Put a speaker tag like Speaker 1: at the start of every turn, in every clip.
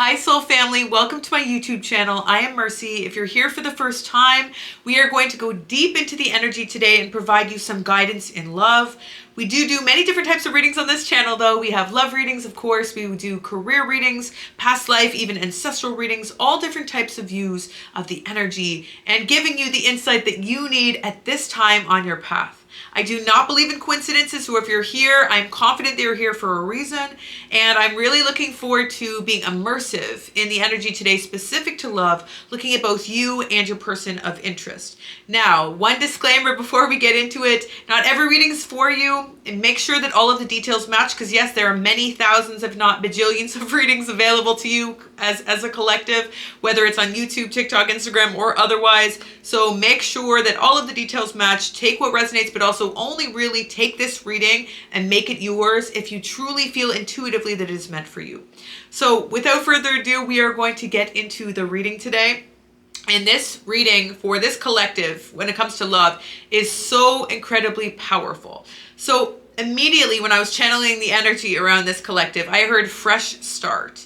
Speaker 1: Hi Soul Family, welcome to my YouTube channel. I am Mercy. If you're here for the first time, we are going to go deep into the energy today and provide you some guidance in love. We do many different types of readings on this channel though. We have love readings, of course. We do career readings, past life, even ancestral readings, all different types of views of the energy and giving you the insight that you need at this time on your path. I do not believe in coincidences, so if you're here, I'm confident that you're here for a reason, and I'm really looking forward to being immersive in the energy today specific to love, looking at both you and your person of interest. Now, one disclaimer before we get into it, not every reading is for you, and make sure that all of the details match, because yes, there are many thousands, if not bajillions of readings available to you as a collective, whether it's on YouTube, TikTok, Instagram, or otherwise, so make sure that all of the details match, take what resonates, but also only really take this reading and make it yours if you truly feel intuitively that it is meant for you. So without further ado, we are going to get into the reading today. And this reading for this collective, when it comes to love, is so incredibly powerful. So immediately when I was channeling the energy around this collective, I heard fresh start.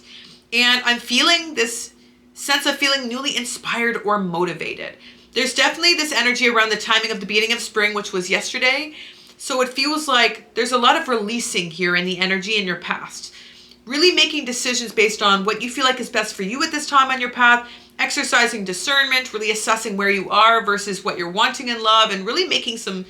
Speaker 1: And I'm feeling this sense of feeling newly inspired or motivated. There's definitely this energy around the timing of the beginning of spring, which was yesterday. So it feels like there's a lot of releasing here in the energy in your past. Really making decisions based on what you feel like is best for you at this time on your path, exercising discernment, really assessing where you are versus what you're wanting in love, and really making some,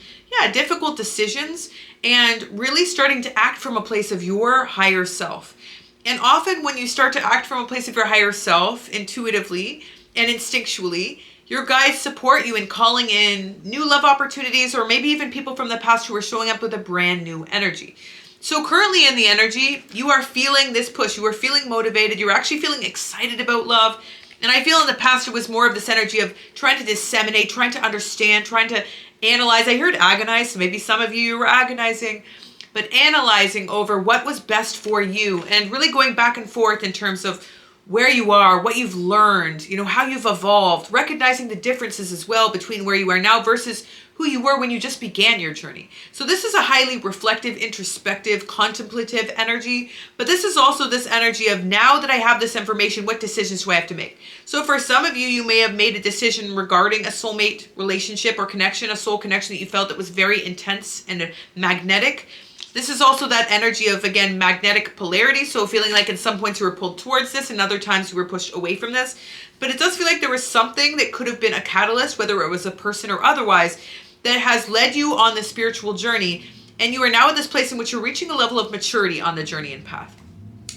Speaker 1: difficult decisions and really starting to act from a place of your higher self. And often when you start to act from a place of your higher self, intuitively and instinctually, your guides support you in calling in new love opportunities, or maybe even people from the past who are showing up with a brand new energy. So currently in the energy, you are feeling this push. You are feeling motivated. You're actually feeling excited about love. And I feel in the past it was more of this energy of trying to disseminate, trying to understand, trying to analyze. I heard agonize, so maybe some of you were agonizing, but analyzing over what was best for you and really going back and forth in terms of where you are, what you've learned, how you've evolved, recognizing the differences as well between where you are now versus who you were when you just began your journey. So this is a highly reflective, introspective, contemplative energy, but this is also this energy of now that I have this information, what decisions do I have to make? So for some of you, you may have made a decision regarding a soulmate relationship or connection, a soul connection that you felt that was very intense and magnetic. This is also that energy of, again, magnetic polarity. So feeling like at some points you were pulled towards this and other times you were pushed away from this. But it does feel like there was something that could have been a catalyst, whether it was a person or otherwise, that has led you on the spiritual journey. And you are now at this place in which you're reaching a level of maturity on the journey and path.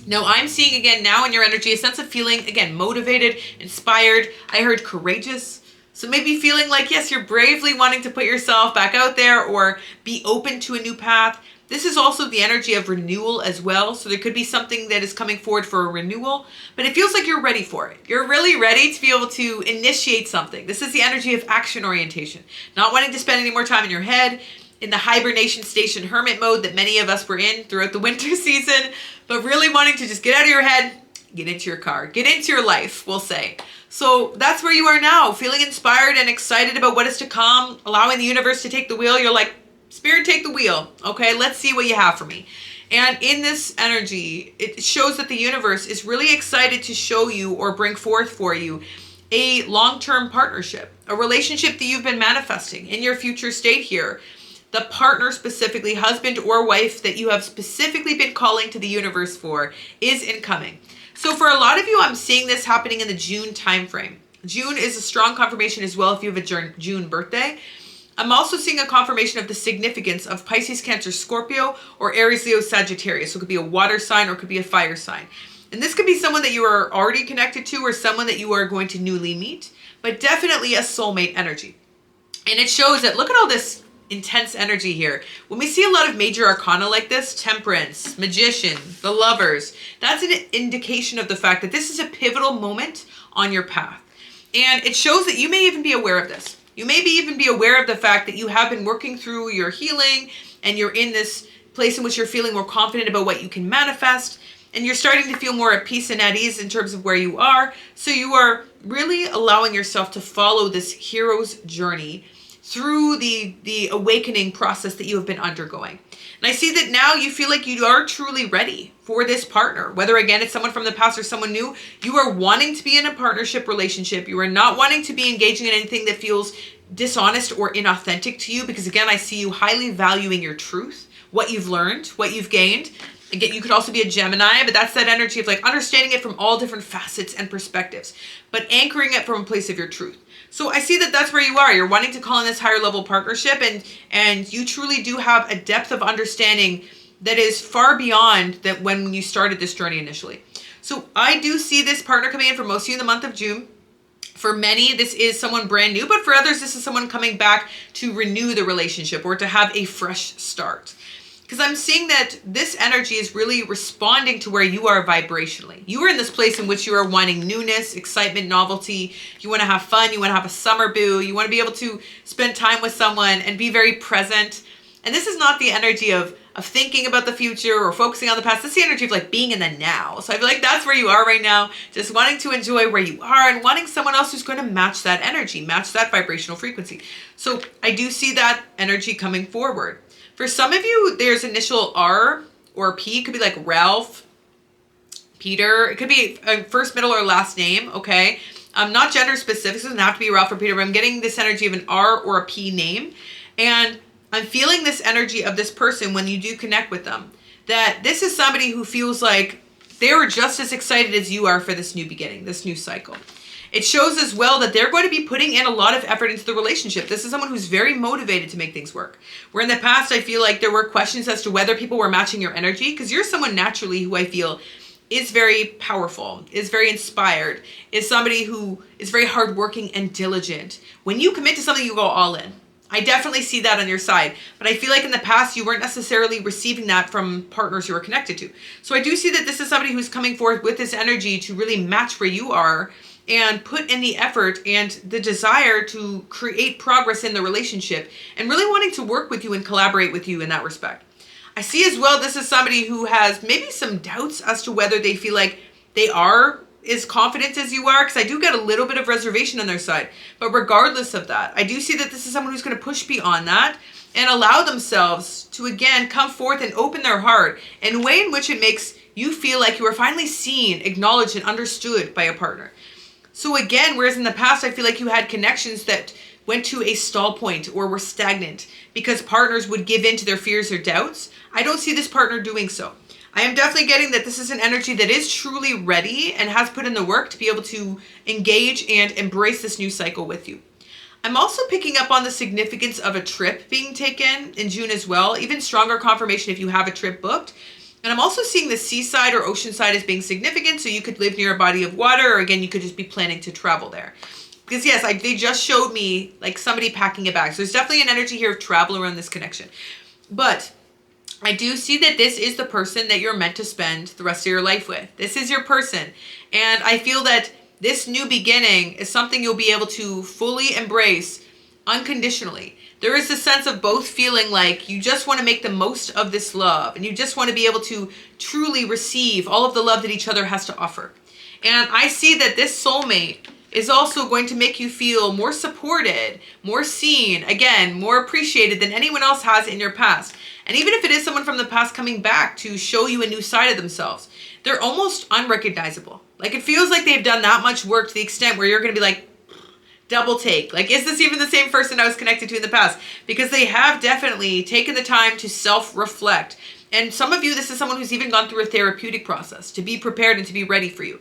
Speaker 1: Now I'm seeing again now in your energy a sense of feeling, again, motivated, inspired. I heard courageous. So maybe feeling like, yes, you're bravely wanting to put yourself back out there or be open to a new path. This is also the energy of renewal as well. So there could be something that is coming forward for a renewal, but it feels like you're ready for it. You're really ready to be able to initiate something. This is the energy of action orientation, not wanting to spend any more time in your head, in the hibernation station hermit mode that many of us were in throughout the winter season, but really wanting to just get out of your head, get into your car, get into your life, we'll say. So that's where you are now, feeling inspired and excited about what is to come, allowing the universe to take the wheel. You're like, Spirit, take the wheel. Okay, let's see what you have for me. And in this energy, it shows that the universe is really excited to show you or bring forth for you a long-term partnership, a relationship that you've been manifesting in your future state here. The partner specifically, husband or wife, that you have specifically been calling to the universe for is incoming. So for a lot of you, I'm seeing this happening in the June timeframe. June is a strong confirmation as well if you have a June birthday. I'm also seeing a confirmation of the significance of Pisces, Cancer, Scorpio, or Aries, Leo, Sagittarius. So it could be a water sign or it could be a fire sign. And this could be someone that you are already connected to or someone that you are going to newly meet, but definitely a soulmate energy. And it shows that, look at all this intense energy here. When we see a lot of major arcana like this, Temperance, Magician, the Lovers, that's an indication of the fact that this is a pivotal moment on your path. And it shows that you may even be aware of this. You may even be aware of the fact that you have been working through your healing and you're in this place in which you're feeling more confident about what you can manifest, and you're starting to feel more at peace and at ease in terms of where you are. So you are really allowing yourself to follow this hero's journey through the awakening process that you have been undergoing. And I see that now you feel like you are truly ready for this partner. Whether, again, it's someone from the past or someone new, you are wanting to be in a partnership relationship. You are not wanting to be engaging in anything that feels dishonest or inauthentic to you, because, again, I see you highly valuing your truth, what you've learned, what you've gained. Again, you could also be a Gemini, but that's that energy of like understanding it from all different facets and perspectives, but anchoring it from a place of your truth. So I see that that's where you are. You're wanting to call in this higher level partnership, and you truly do have a depth of understanding that is far beyond that when you started this journey initially. So I do see this partner coming in for most of you in the month of June. For many, this is someone brand new, but for others, this is someone coming back to renew the relationship or to have a fresh start. Because I'm seeing that this energy is really responding to where you are vibrationally. You are in this place in which you are wanting newness, excitement, novelty. You want to have fun. You want to have a summer boo. You want to be able to spend time with someone and be very present. And this is not the energy of thinking about the future or focusing on the past. This is the energy of like being in the now. So I feel like that's where you are right now, just wanting to enjoy where you are and wanting someone else who's going to match that energy, match that vibrational frequency. So I do see that energy coming forward. For some of you, there's initial R or P. It could be like Ralph, Peter. It could be a first, middle, or last name, okay? Not gender specific. It doesn't have to be Ralph or Peter, but I'm getting this energy of an R or a P name. And I'm feeling this energy of this person when you do connect with them. That this is somebody who feels like they were just as excited as you are for this new beginning, this new cycle. It shows as well that they're going to be putting in a lot of effort into the relationship. This is someone who's very motivated to make things work. Where in the past, I feel like there were questions as to whether people were matching your energy, because you're someone naturally who I feel is very powerful, is very inspired, is somebody who is very hardworking and diligent. When you commit to something, you go all in. I definitely see that on your side, but I feel like in the past you weren't necessarily receiving that from partners you were connected to. So I do see that this is somebody who's coming forth with this energy to really match where you are and put in the effort and the desire to create progress in the relationship and really wanting to work with you and collaborate with you in that respect. I see as well this is somebody who has maybe some doubts as to whether they feel like they are as confident as you are, because I do get a little bit of reservation on their side. But regardless of that, I do see that this is someone who's going to push beyond that and allow themselves to, again, come forth and open their heart in a way in which it makes you feel like you are finally seen, acknowledged, and understood by a partner. So again, whereas in the past, I feel like you had connections that went to a stall point or were stagnant because partners would give in to their fears or doubts, I don't see this partner doing so. I am definitely getting that this is an energy that is truly ready and has put in the work to be able to engage and embrace this new cycle with you. I'm also picking up on the significance of a trip being taken in June as well, even stronger confirmation if you have a trip booked. And I'm also seeing the seaside or oceanside as being significant, so you could live near a body of water, or again, you could just be planning to travel there. Because yes, they just showed me like somebody packing a bag. So there's definitely an energy here of travel around this connection. But I do see that this is the person that you're meant to spend the rest of your life with. This is your person. And I feel that this new beginning is something you'll be able to fully embrace unconditionally. There is a sense of both feeling like you just want to make the most of this love and you just want to be able to truly receive all of the love that each other has to offer. And I see that this soulmate is also going to make you feel more supported, more seen, again, more appreciated than anyone else has in your past. And even if it is someone from the past coming back to show you a new side of themselves, they're almost unrecognizable. Like it feels like they've done that much work to the extent where you're going to be like, double take. Like, is this even the same person I was connected to in the past? Because they have definitely taken the time to self-reflect. And some of you, this is someone who's even gone through a therapeutic process to be prepared and to be ready for you.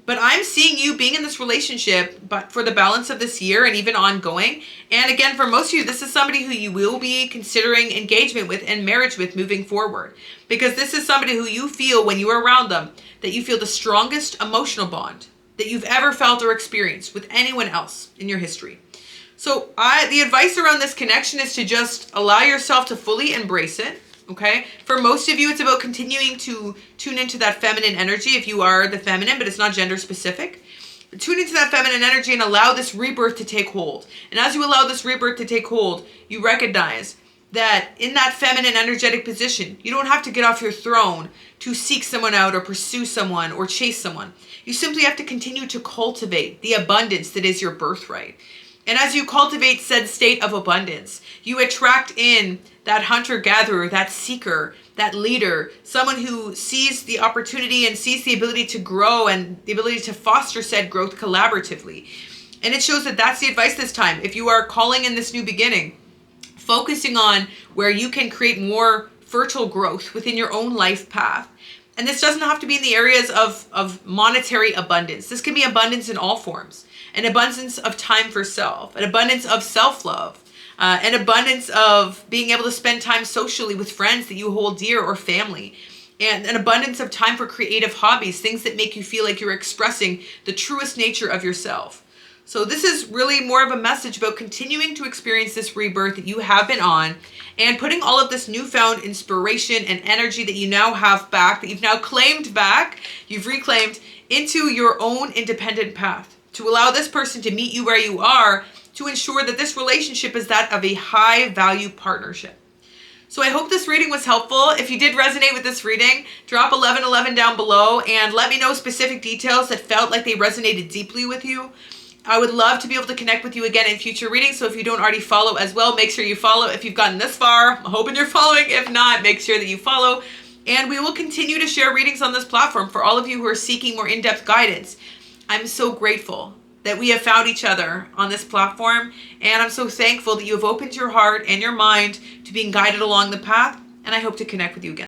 Speaker 1: But I'm seeing you being in this relationship, but for the balance of this year and even ongoing. And again, for most of you, this is somebody who you will be considering engagement with and marriage with moving forward. Because this is somebody who you feel when you are around them, that you feel the strongest emotional bond that you've ever felt or experienced with anyone else in your history. So the advice around this connection is to just allow yourself to fully embrace it. Okay. For most of you, it's about continuing to tune into that feminine energy if you are the feminine, but it's not gender specific. Tune into that feminine energy and allow this rebirth to take hold. And as you allow this rebirth to take hold, you recognize that in that feminine energetic position, you don't have to get off your throne to seek someone out or pursue someone or chase someone. You simply have to continue to cultivate the abundance that is your birthright. And as you cultivate said state of abundance, you attract in that hunter-gatherer, that seeker, that leader, someone who sees the opportunity and sees the ability to grow and the ability to foster said growth collaboratively. And it shows that that's the advice this time. If you are calling in this new beginning, focusing on where you can create more fertile growth within your own life path. And this doesn't have to be in the areas of monetary abundance. This can be abundance in all forms. An abundance of time for self, an abundance of self-love, an abundance of being able to spend time socially with friends that you hold dear or family, and an abundance of time for creative hobbies, things that make you feel like you're expressing the truest nature of yourself. So this is really more of a message about continuing to experience this rebirth that you have been on and putting all of this newfound inspiration and energy that you now have back, that you've now claimed back, you've reclaimed into your own independent path to allow this person to meet you where you are, to ensure that this relationship is that of a high value partnership. So I hope this reading was helpful. If you did resonate with this reading, drop 1111 down below and let me know specific details that felt like they resonated deeply with you. I would love to be able to connect with you again in future readings. So if you don't already follow as well, make sure you follow. If you've gotten this far, I'm hoping you're following. If not, make sure that you follow. And we will continue to share readings on this platform for all of you who are seeking more in-depth guidance. I'm so grateful that we have found each other on this platform. And I'm so thankful that you have opened your heart and your mind to being guided along the path. And I hope to connect with you again.